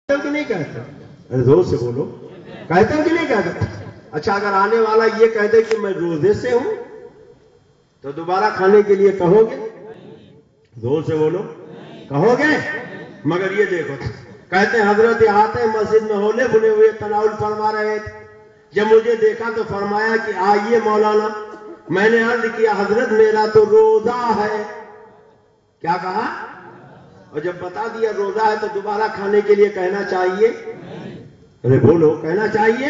کہ نہیں کہتے؟ ارے زور سے بولو، کہتے کہ نہیں کہتے؟ اچھا اگر آنے والا یہ کہتے کہ میں روزے سے ہوں تو دوبارہ کھانے کے لیے کہو گے؟ زور سے بولو، کہو گے؟ مگر یہ دیکھو، کہتے ہیں حضرت آتے مسجد میں ہولے بنے ہوئے تناول فرما رہے تھے، جب مجھے دیکھا تو فرمایا کہ آئیے مولانا. میں نے عرض کیا حضرت میرا تو روزہ ہے. کیا کہا؟ اور جب بتا دیا روزہ ہے تو دوبارہ کھانے کے لیے کہنا چاہیے؟ ارے بولو، کہنا چاہیے؟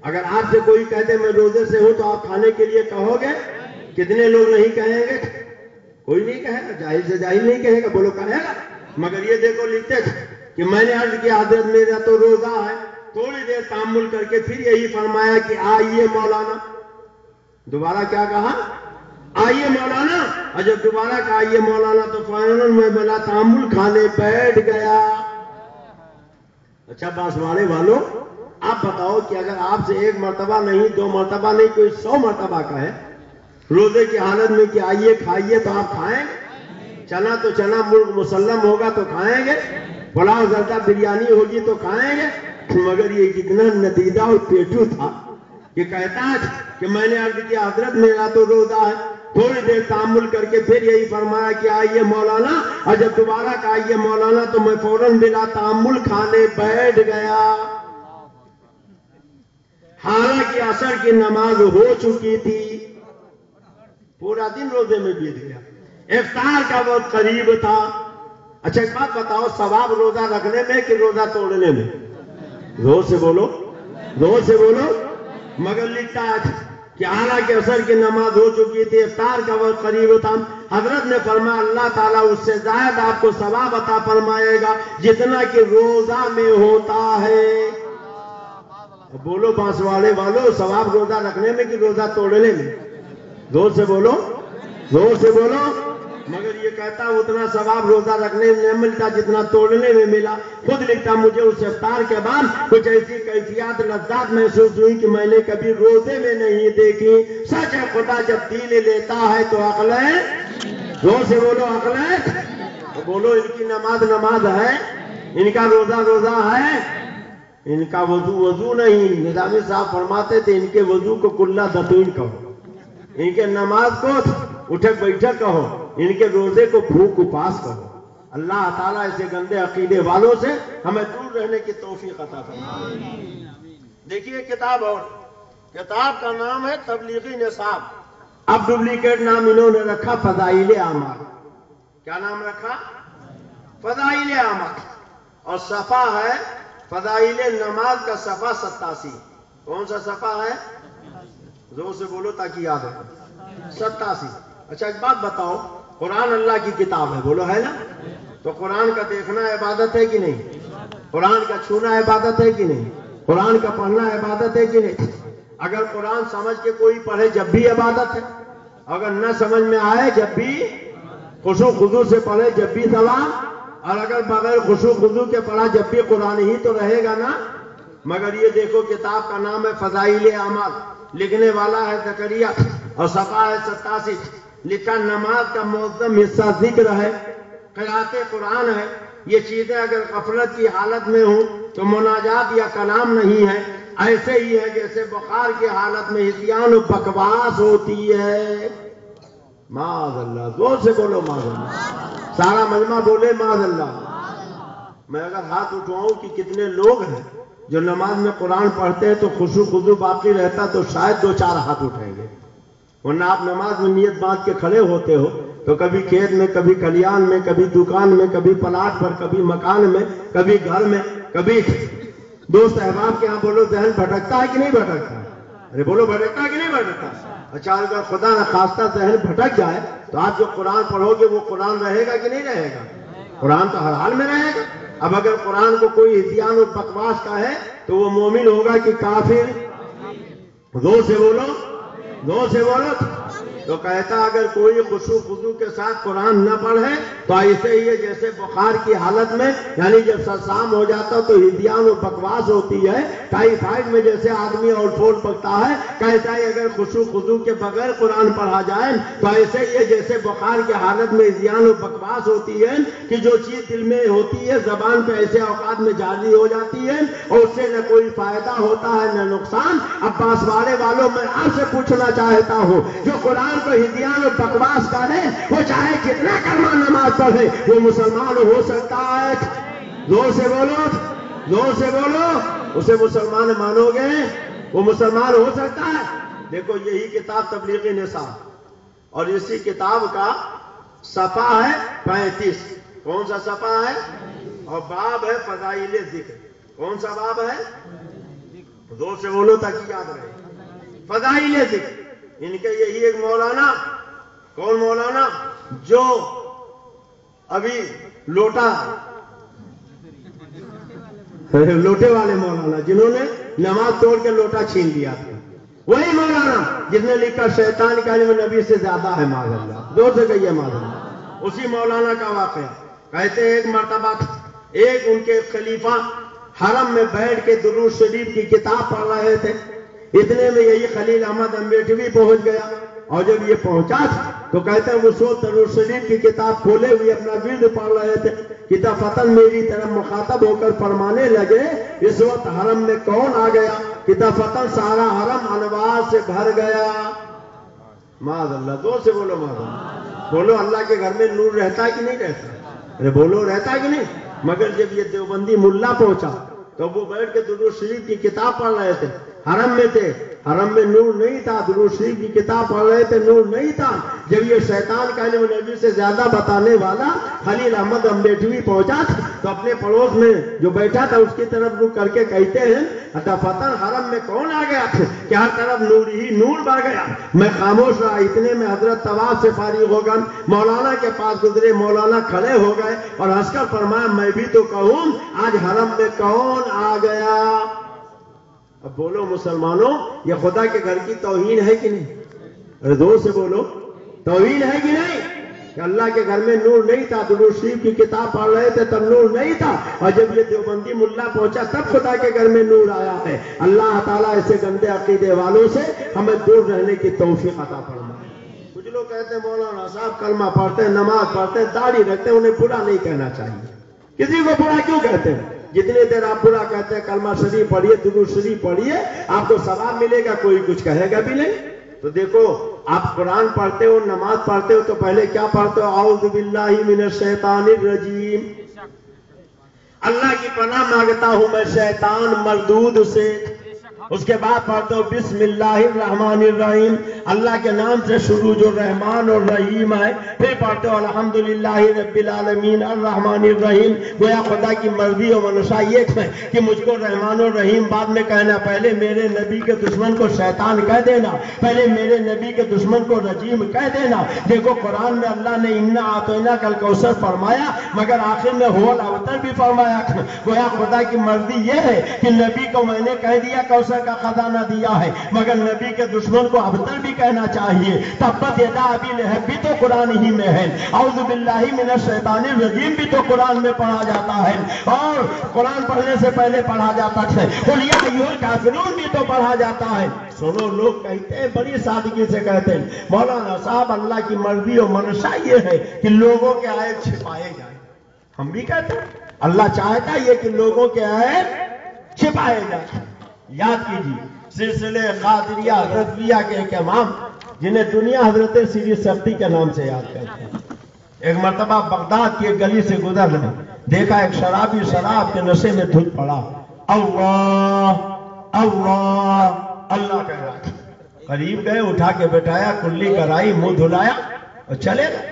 اگر آپ سے کوئی کہتے میں روزے سے ہوں تو آپ کھانے کے لیے کہو گے؟ کتنے لوگ نہیں کہیں گے؟ کوئی نہیں کہے گا، جاہل سے جاہل نہیں کہے گا، بولو کہے گا. مگر یہ دیکھو لکھتے تھے کہ میں نے عرض کیا حضرت میرا تو روزہ ہے. تھوڑی دیر تامل کر کے پھر یہی فرمایا کہ آئیے مولانا. دوبارہ کیا کہا؟ آئیے مولانا. اور جب دوبارہ کہا آئیے مولانا تو فوراً میں بلا تامل کھانے بیٹھ گیا. اچھا بانسواڑے والوں، آپ بتاؤ کہ اگر آپ سے ایک مرتبہ نہیں، دو مرتبہ نہیں، کوئی 100 مرتبہ کہے روزے کی حالت میں کہ آئیے کھائیے تو آپ کھائیں گے؟ چنا تو چنا ملک مسلم ہوگا تو کھائیں گے، پلاؤ زردہ بریانی ہوگی تو کھائیں گے. مگر یہ کتنا ندیدہ اور پیٹو تھا کہ کہتا ہے کہ میں نے عرض کیا حضرت میرا تو روزہ ہے. تھوڑی دیر تامل کر کے پھر یہی فرمایا کہ آئیے مولانا. اور جب دوبارہ کہا آئیے مولانا تو میں فوراً بلا تامل کھانے بیٹھ گیا. حالانکہ عصر کی نماز ہو چکی تھی. پورا دن روزے میں بیت گیا، افطار کا وقت قریب تھا. اچھا ایک بات بتاؤ، ثواب روزہ رکھنے میں کہ روزہ توڑنے میں؟ زور سے بولو، زور سے بولو. مگر لکھتا ہے کہ حالانکہ عصر کی نماز ہو چکی تھی، افطار کا وقت قریب تھا. حضرت نے فرمایا اللہ تعالیٰ اس سے زائد آپ کو ثواب عطا فرمائے گا جتنا کہ روزہ میں ہوتا ہے. بولو بانسواڑے والو، ثواب روزہ رکھنے میں کہ روزہ توڑنے میں؟ زور سے بولو، زور سے بولو. مگر یہ کہتا اتنا ثواب روزہ رکھنے میں نہیں ملتا جتنا توڑنے میں ملا. خود لکھتا مجھے اس افطار کے بعد کچھ ایسی کیفیات لذات محسوس ہوئی کہ میں نے کبھی روزے میں نہیں دیکھی. سچ ہے خدا جب دین لیتا ہے تو عقلیں، زور سے بولو عقلیں. بولو ان کی نماز نماز ہے، ان کا روزہ روزہ ہے، ان کا وضو نہیں. نظامی صاحب فرماتے تھے ان کے وضو کو کلہ دتوین کہو، ان کے نماز کو اٹھک بیٹھک کہو، ان کے روزے کو بھوک اپاس کہو. اللہ تعالیٰ ایسے گندے عقیدے والوں سے ہمیں دور رہنے کی توفیق عطا فرمائے. دیکھیے کتاب، اور کتاب کا نام ہے تبلیغی نصاب. اب ڈپلیکیٹ نام انہوں نے رکھا فضائل اعمال. کیا نام رکھا؟ فضائل اعمال. اور صفحہ ہے فضائل نماز کا صفحہ 87. کون سا صفحہ ہے؟ زور سے بولو تاکہ یاد ہو. 87. اچھا ایک بات بتاؤ، قرآن اللہ کی کتاب ہے، بولو ہے نا؟ تو قرآن کا دیکھنا عبادت ہے کہ نہیں؟ قرآن کا چھونا عبادت ہے کہ نہیں؟ قرآن کا پڑھنا عبادت ہے کہ نہیں؟ اگر قرآن سمجھ کے کوئی پڑھے جب بھی عبادت ہے، اگر نہ سمجھ میں آئے جب بھی خشوع خضوع سے پڑھے جب بھی ثواب، اور اگر بغیر خشوع خضوع کے پڑھا جب بھی قرآن ہی تو رہے گا نا. مگر یہ دیکھو کتاب کا نام ہے فضائل اعمال، لکھنے والا ہے زکریا، اور صفحہ ہے 87. لکھا نماز کا معظم حصہ ذکر ہے، قرأت قرآن ہے. یہ چیزیں اگر غفلت کی حالت میں ہوں تو مناجات یا کلام نہیں ہے، ایسے ہی ہے جیسے بخار کی حالت میں ہذیان و بکواس ہوتی ہے. معاذ اللہ. زور سے بولو معاذ اللہ. سارا مجمع بولے معاذ اللہ. میں اگر ہاتھ اٹھواؤں کہ کتنے لوگ ہیں جو نماز میں قرآن پڑھتے ہیں تو خشوع خضوع باقی رہتا تو شاید 2-4 ہاتھ اٹھائیں گے. ورنہ آپ نماز میں نیت باندھ کے کھڑے ہوتے ہو تو کبھی کھیت میں، کبھی کھلیان میں، کبھی دکان میں، کبھی پلاٹ پر، کبھی مکان میں، کبھی گھر میں، کبھی دوست احباب کے ہاں. بولو ذہن بھٹکتا ہے کہ نہیں بھٹکتا؟ ارے بولو بھٹکتا ہے کہ نہیں بھٹکتا؟ اچھا اگر خدا نخواستہ ذہن بھٹک جائے تو آپ جو قرآن پڑھو گے وہ قرآن رہے گا کہ نہیں رہے گا؟ قرآن تو ہر حال میں رہے گا. اب اگر قرآن کو کوئی ہذیان و بکواس کا ہے تو وہ مومن ہوگا کہ کافر؟ زور سے بولو، زور سے بولو. تو کہتا اگر کوئی خشوع خضوع کے ساتھ قرآن نہ پڑھے تو ایسے ہی ہے جیسے بخار کی حالت میں، یعنی جب سرسام ہو جاتا تو ہدیان و بکواس ہوتی ہے، ٹائیفائڈ میں جیسے آدمی اور پھول پکتا ہے، کہتا ہے اگر خشوع خضوع کے بغیر قرآن پڑھا جائے تو ایسے ہی ہے جیسے بخار کی حالت میں ہدیان و بکواس ہوتی ہے کہ جو چیز دل میں ہوتی ہے زبان پہ ایسے اوقات میں جاری ہو جاتی ہے اور اس سے نہ کوئی فائدہ ہوتا ہے نہ نقصان۔ عباس والے والوں میں آپ سے پوچھنا چاہتا ہوں، جو قرآن کو ہدیان و بکواس کرے وہ چاہے کتنا کلمہ نماز پڑھے وہ مسلمان ہو سکتا ہے؟ زور سے بولو، زور سے بولو، اسے مسلمان مانو گے؟ وہ مسلمان ہو سکتا ہے؟ دیکھو یہی کتاب تبلیغی نصاب اور اسی کتاب کا صفحہ ہے 35۔ کون سا صفحہ ہے؟ اور باب ہے فضائل ذکر۔ کون سا باب ہے؟ زور سے بولو تاکہ یاد رہے۔ فضائل ذکر، ان کے یہی ایک مولانا، کون مولانا؟ جو ابھی لوٹے والے مولانا، جنہوں نے نماز توڑ کے لوٹا چھین لیا تھا، وہی مولانا جس نے لکھا شیطان کا علم نبی سے زیادہ ہے معاذ اللہ۔ زور سے کہیے معاذ اللہ۔ اسی مولانا کا واقعہ کہتے ہیں ایک مرتبہ ایک ان کے خلیفہ حرم میں بیٹھ کے درود شریف کی کتاب پڑھ رہے تھے، اتنے میں یہی خلیل احمد امبیٹوی پہنچ گیا، اور جب یہ پہنچا تو کہتے ہیں وہ درود شریف کی کتاب کھولے ہوئے اپنا ورد پڑھ رہے تھے، کتافتن میری طرف مخاطب ہو کر فرمانے لگے اس وقت حرم میں کون آ گیا؟ کتافتن سارا حرم انوار سے بھر گیا۔ معاذ اللہ، زور سے بولو معاذ اللہ۔ بولو اللہ کے گھر میں نور رہتا ہے کہ نہیں رہتا؟ ارے بولو رہتا ہے کہ نہیں؟ مگر جب یہ دیوبندی ملا پہنچا تو وہ بیٹھ کے درود شریف کی کتاب پڑھ رہے تھے، حرم میں تھے، حرم میں نور نہیں تھا، درود شریف کی کتاب پڑھ رہے تھے، نور نہیں تھا۔ جب یہ شیطان کا علم نبی سے زیادہ بتانے والا خلیل احمد امبیٹوی پہنچا تو اپنے پڑوس میں جو بیٹھا تھا اس کی طرف رک کر کے کہتے ہیں فتن حرم میں کون آ گیا کہ ہر طرف نور ہی نور بڑھ گیا۔ میں خاموش رہا، اتنے میں حضرت طواف سے فارغ ہو گئے، مولانا کے پاس گزرے، مولانا کھڑے ہو گئے اور ہنس کر فرمایا میں بھی تو کہوں آج حرم میں کون آ گیا؟ اب بولو مسلمانوں، یہ خدا کے گھر کی توہین ہے کہ نہیں؟ ارے زور سے بولو، توہین ہے کہ نہیں؟ کہ اللہ کے گھر میں نور نہیں تھا، درود شریف کی کتاب پڑھ رہے تھے تب نور نہیں تھا، اور جب یہ دیوبندی ملا پہنچا تب خدا کے گھر میں نور آیا ہے۔ اللہ تعالیٰ ایسے گندے عقیدے والوں سے ہمیں دور رہنے کی توفیق عطا فرمائے۔ کچھ لوگ کہتے ہیں مولانا صاحب کلمہ پڑھتے ہیں، نماز پڑھتے ہیں، داڑھی رکھتے ہیں، انہیں برا نہیں کہنا چاہیے۔ کسی کو برا کیوں کہتے ہیں؟ جتنی دیر آپ برا کہتے ہیں کلمہ شریف پڑھیے، درود شریف پڑھیے، آپ کو ثواب ملے گا، کوئی کچھ کہے گا بھی نہیں۔ تو دیکھو آپ قرآن پڑھتے ہو، نماز پڑھتے ہو تو پہلے کیا پڑھتے ہو؟ اعوذ باللہ من الشیطان الرجیم، اللہ کی پناہ مانگتا ہوں میں شیطان مردود سے۔ اس کے بعد پڑھتے ہو بسم اللہ الرحمن الرحیم، اللہ کے نام سے شروع جو رحمان اور رحیم ہے۔ پھر پڑھتے ہو الحمدللہ رب العالمین الرحمن الرحیم۔ گویا خدا کی مرضی و منشا یہ ہے کہ مجھ کو رحمان اور رحیم بعد میں کہنا، پہلے میرے نبی کے دشمن کو شیطان کہہ دینا، پہلے میرے نبی کے دشمن کو رجیم کہہ دینا۔ دیکھو قرآن میں اللہ نے انا اعطیناک الکوثر فرمایا، مگر آخر میں هو الاوتر بھی فرمایا۔ گویا خدا کی مرضی یہ ہے کہ نبی کو میں نے کہہ دیا کوثر کا خزانہ دیا ہے، مگر نبی کے دشمن کو ابتر بھی کہنا چاہیے۔ تبت یدا ابی لہب بھی تو قرآن ہی میں ہے، اعوذ باللہ من الشیطان الرجیم بھی تو قرآن میں پڑھا جاتا ہے، اور قرآن پڑھنے سے پہلے پڑھا جاتا ہے قل یا ایھا الکافرون بھی تو پڑھا جاتا ہے۔ سنو لوگ کہتے ہیں، بڑی سادگی سے کہتے ہیں مولانا صاحب اللہ کی مرضی و منشا یہ ہے کہ لوگوں کے عیب چھپائے جائیں۔ ہم بھی کہتے ہیں اللہ چاہتا یہ کہ لوگوں کے عیب چھپائے جائیں۔ یاد کیجیے سلسلے قادریہ رضویہ کے ایک امام جنہیں دنیا حضرت سیری سختی کے نام سے یاد کرتے ہیں، ایک مرتبہ بغداد کی ایک گلی سے گزر رہے، دیکھا ایک شرابی شراب کے نشے میں دھت پڑا، اللہ اللہ اللہ کہہ رہا۔ قریب گئے، اٹھا کے بٹھایا، کلی کرائی، منہ دھلایا اور چلے گئے۔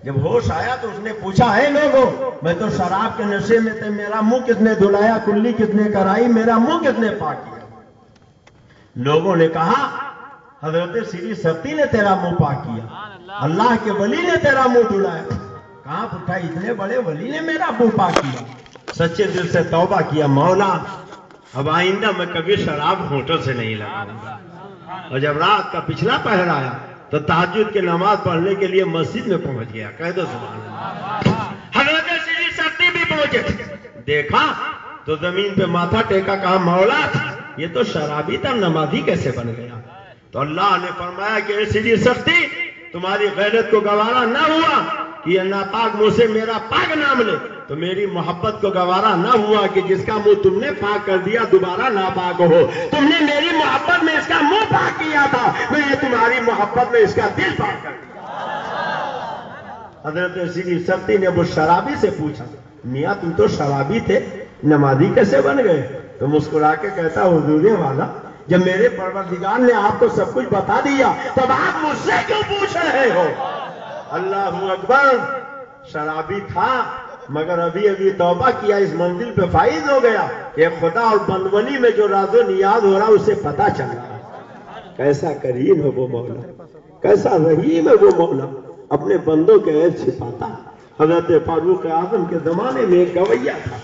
جب ہوش آیا تو اس نے پوچھا اے لوگوں، میں تو شراب کے نشے میں تھے، میرا منہ کس نے دھلایا، کلی کس نے کرائی، میرا منہ کس نے پاک کیا؟ لوگوں نے کہا حضرت سیری سختی نے تیرا منہ پاک کیا، اللہ کے ولی نے تیرا منہ دھلایا۔ کہاں پوچھا اتنے بڑے ولی نے میرا منہ پاک کیا؟ سچے دل سے توبہ کیا، مولا اب آئندہ میں کبھی شراب ہوٹل سے نہیں لگاؤں گا۔ اور جب رات کا پچھلا پہر آیا تو تہجد کی نماز پڑھنے کے لیے مسجد میں پہنچ گیا. کہہ دو سبحان اللہ. حضرت سیدی سختی بھی پہنچے تھے. دیکھا تو زمین پہ ماتھا ٹیکا, کہا مولا یہ تو شرابی تھا, نمازی کیسے بن گیا؟ تو اللہ نے فرمایا کہ اے سیدی سختی, تمہاری غیرت کو گوارا نہ ہوا کہ یہ ناپاک منہ سے میرا پاک نام لے, تو میری محبت کو گوارا نہ ہوا کہ جس کا منہ تم نے پاک کر دیا دوبارہ ناپاک ہو. تم نے میری محبت میں اس کا منہ پاک کیا تھا, میں یہ تمہاری محبت میں اس کا دل پاک کر دیا. حضرت سیدی سختی نے وہ شرابی سے پوچھا, میاں تم تو شرابی تھے, نمازی کیسے بن گئے؟ تو مسکرا کے کہتا, حضور والا جب میرے پروردگار نے آپ کو سب کچھ بتا دیا تب آپ مجھ سے کیوں پوچھ رہے ہو؟ اللہ اکبر. شرابی تھا مگر ابھی ابھی توبہ کیا, اس منزل پہ فائز ہو گیا کہ خدا اور بندونی میں جو راز و نیاز ہو رہا اسے پتا چل رہا. کیسا کریم ہے وہ مولا, کیسا رحیم ہے وہ مولا, اپنے بندوں کے عیب چھپاتا. حضرت فاروق اعظم کے زمانے میں ایک گویا تھا,